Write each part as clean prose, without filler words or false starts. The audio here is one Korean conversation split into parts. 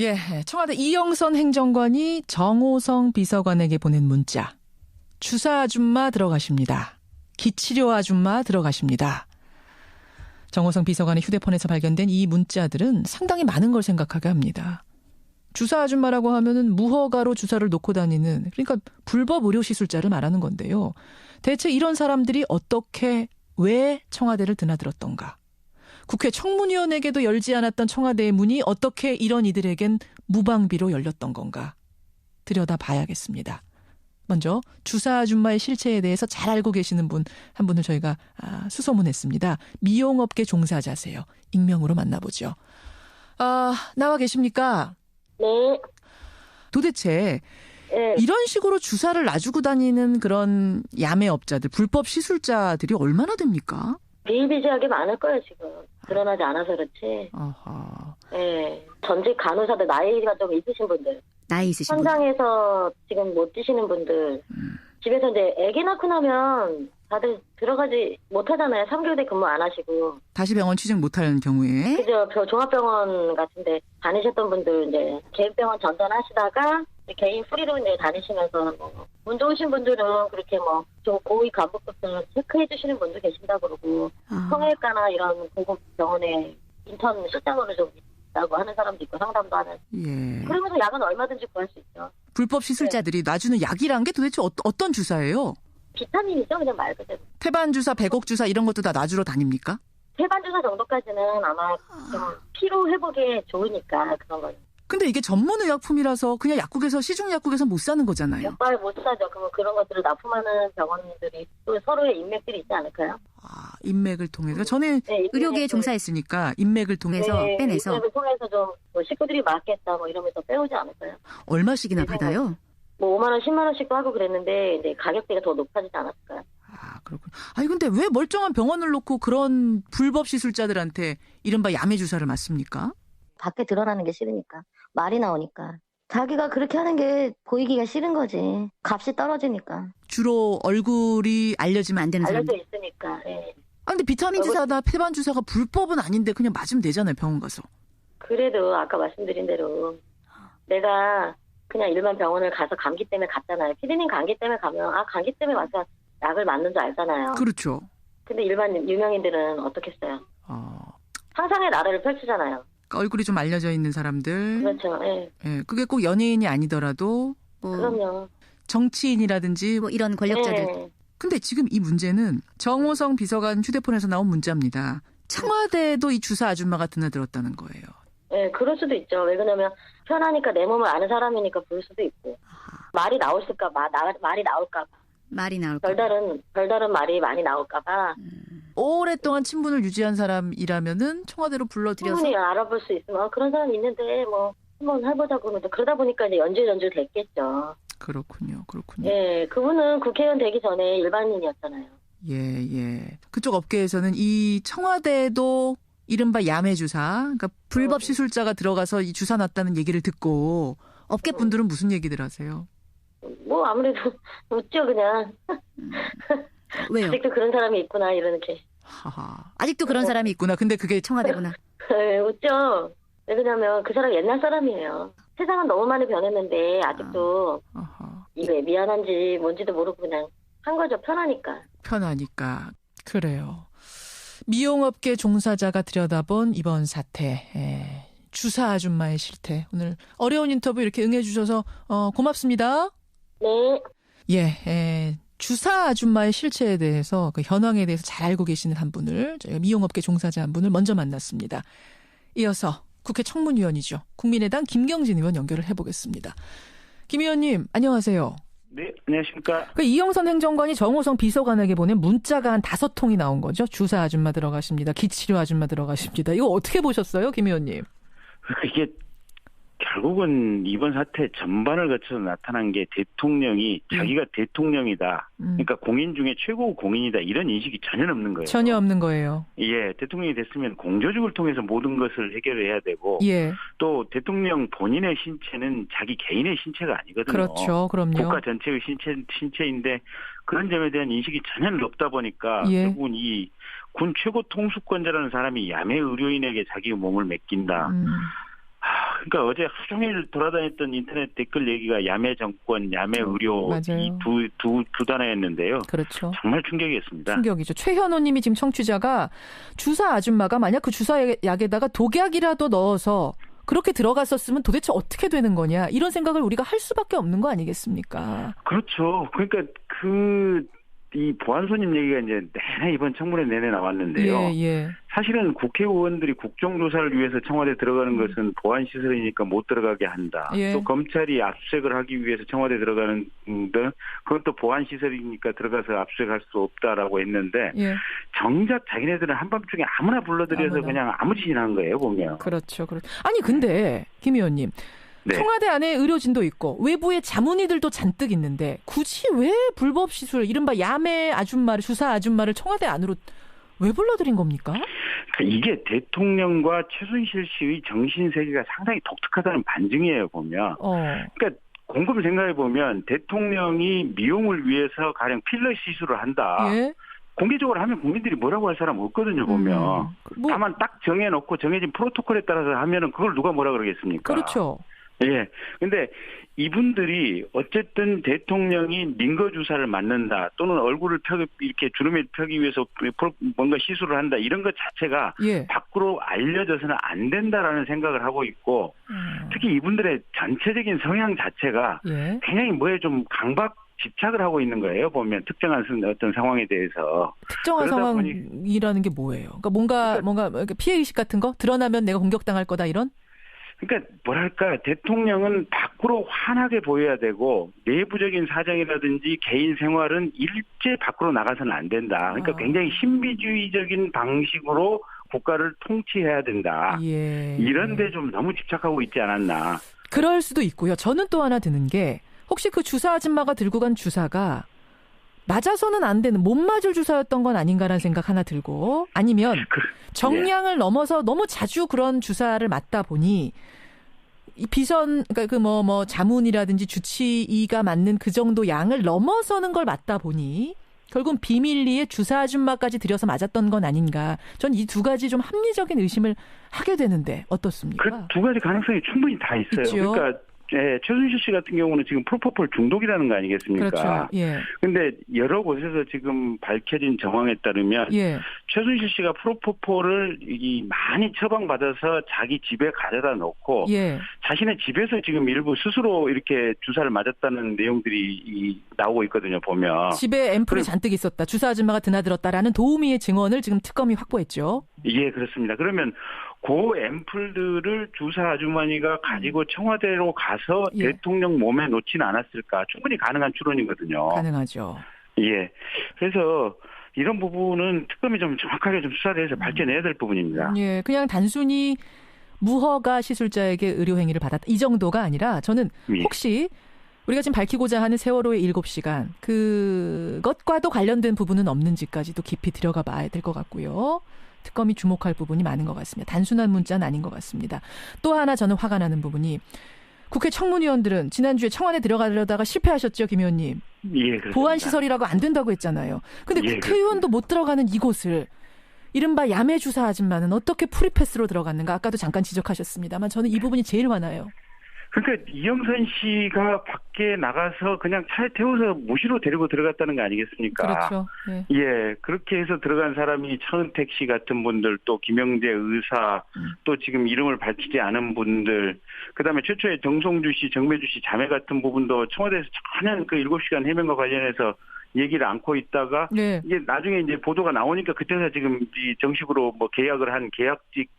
예, 청와대 이영선 행정관이 정호성 비서관에게 보낸 문자. 주사 아줌마 들어가십니다. 기치료 아줌마 들어가십니다. 정호성 비서관의 휴대폰에서 발견된 이 문자들은 상당히 많은 걸 생각하게 합니다. 주사 아줌마라고 하면은 무허가로 주사를 놓고 다니는, 그러니까 불법 의료시술자를 말하는 건데요. 대체 이런 사람들이 어떻게, 왜 청와대를 드나들었던가? 국회 청문위원에게도 열지 않았던 청와대의 문이 어떻게 이런 이들에겐 무방비로 열렸던 건가? 들여다봐야겠습니다. 먼저 주사 아줌마의 실체에 대해서 잘 알고 계시는 분 한 분을 저희가 수소문했습니다. 미용업계 종사자세요. 익명으로 만나보죠. 나와 계십니까? 네. 도대체 네. 이런 식으로 주사를 놔주고 다니는 그런 야매업자들, 불법 시술자들이 얼마나 됩니까? 비일비재하게 많을 거예요, 지금. 드러나지 않아서 그렇지. 아하. 네. 전직 간호사들, 나이가 좀 있으신 분들. 나이 있으신 분. 현장에서 지금 못 뛰시는 분들. 집에서 이제 아기 낳고 나면 다들 들어가지 못하잖아요. 3개월대 근무 안 하시고. 다시 병원 취직 못하는 경우에. 그죠. 종합병원 같은데 다니셨던 분들 이제 개인병원 전전하시다가 개인 프리로 이제 다니시면서 운 좋으신 분들은 그렇게 좀 고위 간부급들 체크해 주시는 분도 계신다고 그러고 성형외과나 이런 고급 병원에 인턴 실장으로 좀 있다고 하는 사람도 있고 상담도 하는. 예. 그러면서 약은 얼마든지 구할 수 있죠. 불법 시술자들이 놔주는 약이란 게 도대체 어떤 주사예요? 비타민이죠, 그냥 말 그대로. 태반 주사, 백옥 주사 이런 것도 다 놔주러 다닙니까? 태반 주사 정도까지는 아마 좀 피로 회복에 좋으니까 그런 거예요. 근데 이게 전문 의약품이라서 그냥 약국에서 시중 약국에서 못 사는 거잖아요. 역발 못 사죠. 그러면 그런 것들을 납품하는 병원들이 또 서로의 인맥들이 있지 않을까요? 인맥을 통해서. 저는 네, 의료계에 종사했으니까 인맥을 통해서 빼내서. 인맥을 통해서 좀 식구들이 맞겠다 이러면서 빼오지 않을까요? 얼마씩이나 받아요? 5만 원, 10만 원씩도 하고 그랬는데 이제 가격대가 더 높아지지 않았을까요? 그렇군. 근데 왜 멀쩡한 병원을 놓고 그런 불법 시술자들한테 이른바 야매 주사를 맞습니까? 밖에 드러나는 게 싫으니까. 말이 나오니까. 자기가 그렇게 하는 게 보이기가 싫은 거지. 값이 떨어지니까. 주로 얼굴이 알려지면 안 되는 사람. 알려져 있으니까. 예. 근데 비타민 주사나 태반 주사가 불법은 아닌데 그냥 맞으면 되잖아요, 병원 가서. 그래도 아까 말씀드린 대로 내가 그냥 일반 병원을 가서 감기 때문에 갔잖아요. 피디님 감기 때문에 가면 감기 때문에 와서 약을 맞는 줄 알잖아요. 그렇죠. 근데 일반 유명인들은 어떻겠어요? 상상의 나라를 펼치잖아요. 그러니까 얼굴이 좀 알려져 있는 사람들. 그렇죠. 예. 예, 그게 꼭 연예인이 아니더라도 그럼요. 정치인이라든지 이런 권력자들. 예. 근데 지금 이 문제는 정호성 비서관 휴대폰에서 나온 문자입니다. 청와대에도 이 주사 아줌마가 드나들었다는 거예요. 네, 그럴 수도 있죠. 왜 그러냐면 편하니까 내 몸을 아는 사람이니까 부를 수도 있고. 말이 나올까 봐, 말이 나올까 봐. 말이 나올까 봐. 별다른 말이 많이 나올까 봐. 오랫동안 친분을 유지한 사람이라면은 청와대로 불러들여서 충분히 알아볼 수 있으면 그런 사람이 있는데 한번 해보자고 하는데 그러다 보니까 이제 연주 됐겠죠. 그렇군요. 예, 그분은 국회의원 되기 전에 일반인이었잖아요. 예. 그쪽 업계에서는 이 청와대도 이른바 야매 주사, 그러니까 불법 시술자가 들어가서 이 주사 놨다는 얘기를 듣고 업계 분들은 무슨 얘기들 하세요? 아무래도 웃죠 그냥. 왜요? 아직도 그런 사람이 있구나 이렇게. 아직도 그런 사람이 있구나. 근데 그게 청와대구나. 네, 웃죠. 왜냐면 그 사람 옛날 사람이에요. 세상은 너무 많이 변했는데 아직도 이게 미안한지 뭔지도 모르고 그냥 한 거죠. 편하니까. 그래요. 미용업계 종사자가 들여다본 이번 사태. 주사 아줌마의 실태. 오늘 어려운 인터뷰 이렇게 응해주셔서 고맙습니다. 네. 예. 주사 아줌마의 실체에 대해서 그 현황에 대해서 잘 알고 계시는 한 분을 저희가 미용업계 종사자 한 분을 먼저 만났습니다. 이어서 국회 청문위원이죠. 국민의당 김경진 의원 연결을 해보겠습니다. 김 의원님 안녕하세요. 네, 안녕하십니까. 이영선 행정관이 정호성 비서관에게 보낸 문자가 한 5통이 나온 거죠. 주사 아줌마 들어가십니다. 기치료 아줌마 들어가십니다. 이거 어떻게 보셨어요, 김 의원님? 이게 결국은 이번 사태 전반을 거쳐서 나타난 게 대통령이 자기가 대통령이다. 그러니까 공인 중에 최고 공인이다. 이런 인식이 전혀 없는 거예요. 전혀 없는 거예요. 예, 대통령이 됐으면 공조직을 통해서 모든 것을 해결해야 되고 예. 또 대통령 본인의 신체는 자기 개인의 신체가 아니거든요. 그렇죠. 그럼요. 국가 전체의 신체인데 그런 점에 대한 인식이 전혀 없다 보니까 결국은 이 군 최고 통수권자라는 사람이 야매 의료인에게 자기 몸을 맡긴다. 그러니까 어제 하루 종일 돌아다녔던 인터넷 댓글 얘기가 야매 정권, 야매 의료 맞아요. 이 두 단어였는데요. 그렇죠. 정말 충격이었습니다. 충격이죠. 최현호님이 지금 청취자가 주사 아줌마가 만약 그 주사약에다가 독약이라도 넣어서 그렇게 들어갔었으면 도대체 어떻게 되는 거냐 이런 생각을 우리가 할 수밖에 없는 거 아니겠습니까? 그렇죠. 그러니까 이 보안 손님 얘기가 이제 내내 이번 청문회 내내 나왔는데요. 예. 사실은 국회의원들이 국정조사를 위해서 청와대 들어가는 것은 보안 시설이니까 못 들어가게 한다. 예. 또 검찰이 압수수색을 하기 위해서 청와대 들어가는 그것도 보안 시설이니까 들어가서 압수수색할 수 없다라고 했는데 예. 정작 자기네들은 한밤중에 아무나 불러들여서 아무나. 그냥 아무 짓이나 한 거예요, 보면. 그렇죠. 아니 근데 김 의원님. 네. 청와대 안에 의료진도 있고 외부에 자문의들도 잔뜩 있는데 굳이 왜 불법 시술 이른바 야매 아줌마를 주사 아줌마를 청와대 안으로 왜 불러들인 겁니까? 이게 대통령과 최순실 씨의 정신 세계가 상당히 독특하다는 반증이에요, 보면. 그러니까 곰곰이 생각해 보면 대통령이 미용을 위해서 가령 필러 시술을 한다. 예? 공개적으로 하면 국민들이 뭐라고 할 사람 없거든요, 보면. 다만 딱 정해놓고 정해진 프로토콜에 따라서 하면은 그걸 누가 뭐라 그러겠습니까? 그렇죠. 예. 근데 이분들이 어쨌든 대통령이 링거 주사를 맞는다 또는 얼굴을 이렇게 주름을 펴기 위해서 뭔가 시술을 한다 이런 것 자체가 예. 밖으로 알려져서는 안 된다라는 생각을 하고 있고 특히 이분들의 전체적인 성향 자체가 예. 굉장히 뭐에 좀 집착을 하고 있는 거예요. 보면 특정한 어떤 상황에 대해서. 특정한 상황이라는 게 뭐예요? 그러니까 뭔가 피해 의식 같은 거 드러나면 내가 공격당할 거다 이런? 그러니까 뭐랄까 대통령은 밖으로 환하게 보여야 되고 내부적인 사정이라든지 개인 생활은 일제 밖으로 나가서는 안 된다. 그러니까 굉장히 신비주의적인 방식으로 국가를 통치해야 된다. 예. 이런 데 좀 너무 집착하고 있지 않았나. 그럴 수도 있고요. 저는 또 하나 드는 게 혹시 그 주사 아줌마가 들고 간 주사가 맞아서는 안 되는 못 맞을 주사였던 건 아닌가라는 생각 하나 들고 아니면 정량을 넘어서 너무 자주 그런 주사를 맞다 보니 이 비선 그러니까 자문이라든지 주치의가 맞는 그 정도 양을 넘어서는 걸 맞다 보니 결국은 비밀리에 주사 아줌마까지 들여서 맞았던 건 아닌가. 전 이 두 가지 좀 합리적인 의심을 하게 되는데 어떻습니까? 그 두 가지 가능성이 충분히 다 있어요. 있죠? 그러니까 최순실 씨 같은 경우는 지금 프로포폴 중독이라는 거 아니겠습니까? 그렇죠. 예. 근데 여러 곳에서 지금 밝혀진 정황에 따르면 예. 최순실 씨가 프로포폴을 많이 처방받아서 자기 집에 가져다 놓고 예. 자신의 집에서 지금 일부 스스로 이렇게 주사를 맞았다는 내용들이 나오고 있거든요, 보면. 집에 앰플이 잔뜩 있었다. 주사 아줌마가 드나들었다라는 도우미의 증언을 지금 특검이 확보했죠. 예, 그렇습니다. 그러면 그 앰플들을 주사 아주머니가 가지고 청와대로 가서 예. 대통령 몸에 놓지는 않았을까? 충분히 가능한 추론이거든요. 가능하죠. 예. 그래서 이런 부분은 특검이 좀 정확하게 좀 수사를 해서 밝혀내야 될 부분입니다. 예, 그냥 단순히 무허가 시술자에게 의료행위를 받았다. 이 정도가 아니라 저는 혹시 우리가 지금 밝히고자 하는 세월호의 7시간 그것과도 관련된 부분은 없는지까지도 깊이 들어가 봐야 될 것 같고요. 특검이 주목할 부분이 많은 것 같습니다. 단순한 문자는 아닌 것 같습니다. 또 하나 저는 화가 나는 부분이 국회 청문위원들은 지난주에 청와대 들어가려다가 실패하셨죠, 김 의원님. 예, 그렇습니다. 보안시설이라고 안 된다고 했잖아요. 근데 예, 국회의원도 못 들어가는 이곳을 이른바 야매 주사 아줌마는 어떻게 프리패스로 들어갔는가 아까도 잠깐 지적하셨습니다만 저는 이 부분이 제일 화나요. 그러니까 이영선 씨가 밖에 나가서 그냥 차에 태워서 무시로 데리고 들어갔다는 거 아니겠습니까? 그렇죠. 예. 예, 그렇게 해서 들어간 사람이 차은택 씨 같은 분들, 또 김영재 의사, 또 지금 이름을 밝히지 않은 분들, 그다음에 최초에 정성주 씨, 정매주 씨 자매 같은 부분도 청와대에서 전혀 그 7시간 해명과 관련해서 얘기를 않고 있다가 네. 이게 나중에 이제 보도가 나오니까 그때서 지금 이 정식으로 뭐 계약을 한 계약직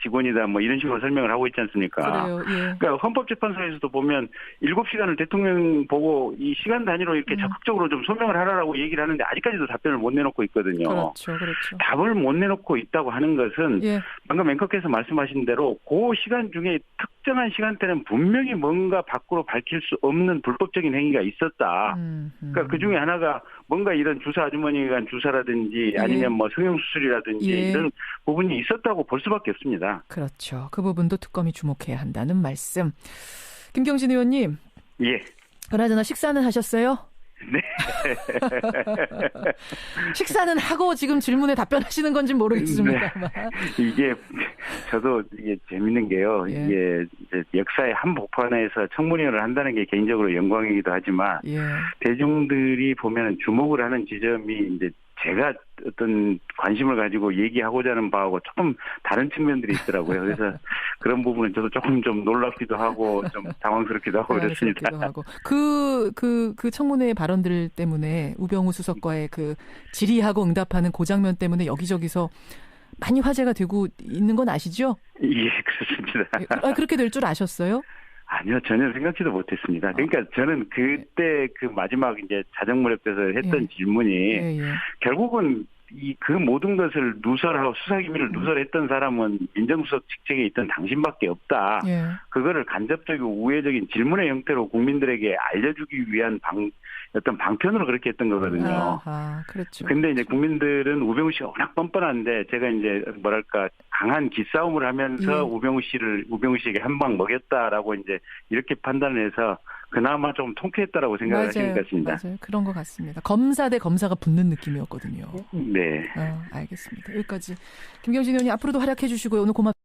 직원이다 뭐 이런 식으로 설명을 하고 있지 않습니까? 그래요. 예. 그러니까 헌법재판소에서도 보면 7시간을 대통령 보고 이 시간 단위로 이렇게 적극적으로 좀 소명을 하라고 얘기를 하는데 아직까지도 답변을 못 내놓고 있거든요. 그렇죠. 답을 못 내놓고 있다고 하는 것은 예. 방금 앵커께서 말씀하신 대로 그 시간 중에 특정한 시간대는 분명히 뭔가 밖으로 밝힐 수 없는 불법적인 행위가 있었다. 그러니까 그 중에 하나가 뭔가 이런 주사 아주머니가 한 주사라든지 아니면 뭐 성형수술이라든지 이런 부분이 있었다고 볼 수밖에 없습니다. 그렇죠. 그 부분도 특검이 주목해야 한다는 말씀. 김경진 의원님. 예. 그나저나 식사는 하셨어요? 네. 식사는 하고 지금 질문에 답변하시는 건지 모르겠습니다만. 이게 저도 이게 재밌는 게요. 예. 이게 이제 역사의 한복판에서 청문회를 한다는 게 개인적으로 영광이기도 하지만 예. 대중들이 보면은 주목을 하는 지점이 이제 제가 어떤 관심을 가지고 얘기하고자 하는 바하고 조금 다른 측면들이 있더라고요. 그래서 그런 부분은 저도 조금 좀 놀랍기도 하고 좀 당황스럽기도 하고 그렇습니다. 하고. 그 청문회 발언들 때문에 우병우 수석과의 그 질의하고 응답하는 그 장면 때문에 여기저기서 많이 화제가 되고 있는 건 아시죠? 예, 그렇습니다. 그렇게 될 줄 아셨어요? 아니요, 전혀 생각지도 못했습니다. 그러니까 저는 그때 그 마지막 이제 자정무렵에서 했던 질문이 결국은 그 모든 것을 누설하고 수사기밀을 누설했던 사람은 민정수석 직책에 있던 당신밖에 없다. 그거를 간접적이고 우회적인 질문의 형태로 국민들에게 알려주기 위한 어떤 방편으로 그렇게 했던 거거든요. 그렇죠. 근데 이제 국민들은 우병우 씨가 워낙 뻔뻔한데 제가 이제 뭐랄까 강한 기싸움을 하면서 우병우 씨에게 한 방 먹였다라고 이제 이렇게 판단을 해서 그나마 좀 통쾌했다라고 생각을 하시는 것 같습니다. 맞아요. 그런 것 같습니다. 검사 대 검사가 붙는 느낌이었거든요. 네. 알겠습니다. 여기까지. 김경진 의원님 앞으로도 활약해 주시고요. 오늘 고맙습니다.